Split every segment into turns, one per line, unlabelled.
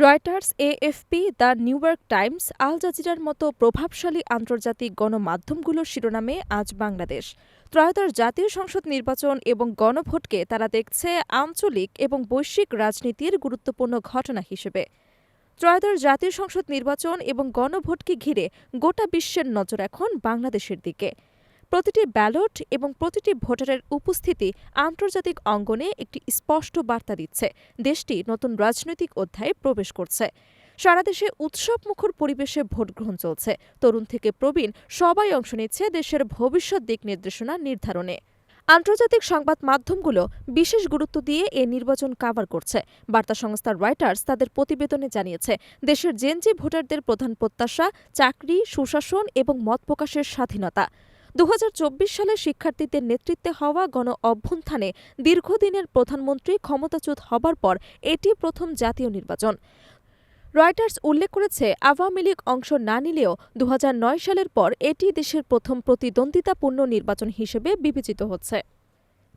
Reuters, AFP, the New York Times, আল জাজিরার মতো প্রভাবশালী আন্তর্জাতিক গণমাধ্যমগুলোর শিরোনামে আজ বাংলাদেশ। ত্রয়োদশ জাতীয় সংসদ নির্বাচন এবং গণভোটকে তারা দেখছে আঞ্চলিক এবং বৈশ্বিক রাজনীতির গুরুত্বপূর্ণ ঘটনা হিসেবে। ত্রয়োদশ জাতীয় সংসদ নির্বাচন এবং গণভোটকে ঘিরে গোটা বিশ্বের নজর এখন বাংলাদেশের দিকে। প্রতিটি ব্যালট এবং প্রতিটি ভোটারের উপস্থিতি আন্তর্জাতিক অঙ্গনে একটি স্পষ্ট বার্তা দিচ্ছে দেশটি নতুন রাজনৈতিক অধ্যায়ে প্রবেশ করছে। সারা দেশে উৎসবমুখর পরিবেশে ভোট গ্রহণ চলছে। তরুণ থেকে প্রবীণ সবাই অংশ নিচ্ছে দেশের ভবিষ্যৎ দিক নির্দেশনা নির্ধারণে। আন্তর্জাতিক সংবাদ মাধ্যমগুলো বিশেষ গুরুত্ব দিয়ে এ নির্বাচন কাভার করছে। বার্তা সংস্থা রয়টার্স তাদের প্রতিবেদনে জানিয়েছে, দেশের জেনজি ভোটারদের প্রধান প্রত্যাশা চাকরি, সুশাসন এবং মত প্রকাশের স্বাধীনতা। ২০২৪ সালে শিক্ষার্থীদের নেতৃত্বে হওয়া গণ অভ্যুত্থানে দীর্ঘদিনের প্রধানমন্ত্রী ক্ষমতাচ্যুত হবার পর এটি প্রথম জাতীয় নির্বাচন। রয়টার্স উল্লেখ করেছে, আওয়ামী লীগ অংশ না নিলেও ২০০৯ সালের পর এটি দেশের প্রথম প্রতিদ্বন্দ্বিতাপূর্ণ নির্বাচন হিসেবে বিবেচিত হচ্ছে।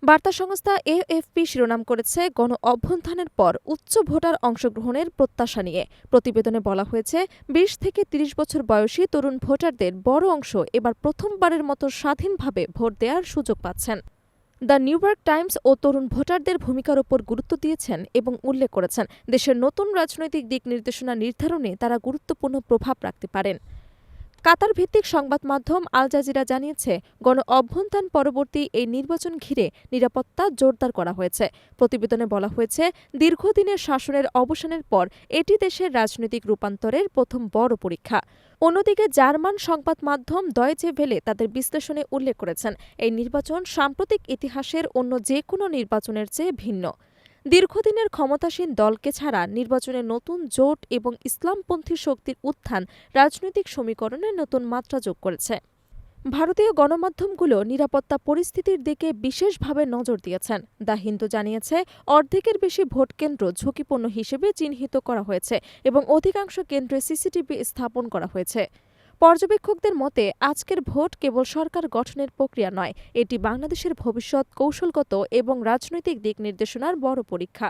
বার্তা সংস্থা এএফপি শিরোনাম করেছে, গণ অভ্যুত্থানের পর উচ্চ ভোটার অংশগ্রহণের প্রত্যাশা নিয়ে। প্রতিবেদনে বলা হয়েছে, ২০ থেকে ৩০ বছর বয়সী তরুণ ভোটারদের বড় অংশ এবার প্রথমবারের মতো স্বাধীনভাবে ভোট দেওয়ার সুযোগ পাচ্ছেন। দ্য নিউ ইয়র্ক টাইমস ও তরুণ ভোটারদের ভূমিকার ওপর গুরুত্ব দিয়েছেন এবং উল্লেখ করেছেন, দেশের নতুন রাজনৈতিক দিক নির্দেশনা নির্ধারণে তারা গুরুত্বপূর্ণ প্রভাব রাখতে পারেন। কাতার ভিত্তিক সংবাদ মাধ্যম আল জাজিরা জানিয়েছে, গণ অভ্যুত্থান পরবর্তী এই নির্বাচন ঘিরে নিরাপত্তা জোরদার করা হয়েছে। প্রতিবেদনে বলা হয়েছে, দীর্ঘদিনের শাসনের অবসানের পর এটি দেশের রাজনৈতিক রূপান্তরের প্রথম বড় পরীক্ষা। অন্যদিকে জার্মান সংবাদ মাধ্যম ডয়েচে ভেলে তাদের বিশ্লেষণে উল্লেখ করেছেন, এই নির্বাচন সাম্প্রতিক ইতিহাসের অন্য যে কোনো নির্বাচনের চেয়ে ভিন্ন। দীর্ঘদিনের ক্ষমতাসীন দলকে ছাড়া নির্বাচনে নতুন জোট এবং ইসলামপন্থী শক্তির উত্থান রাজনৈতিক সমীকরণে নতুন মাত্রা যোগ করেছে। ভারতীয় গণমাধ্যমগুলো নিরাপত্তা পরিস্থিতির দিকে বিশেষভাবে নজর দিয়েছেন। দ্য হিন্দু জানিয়েছে, অর্ধেকের বেশি ভোটকেন্দ্র ঝুঁকিপূর্ণ হিসেবে চিহ্নিত করা হয়েছে এবং অধিকাংশ কেন্দ্রে সিসিটিভি স্থাপন করা হয়েছে। পর্যবেক্ষকদের মতে, আজকের ভোট কেবল সরকার গঠনের প্রক্রিয়া নয়, এটি বাংলাদেশের ভবিষ্যৎ কৌশলগত এবং রাজনৈতিক দিক নির্দেশনার বড় পরীক্ষা।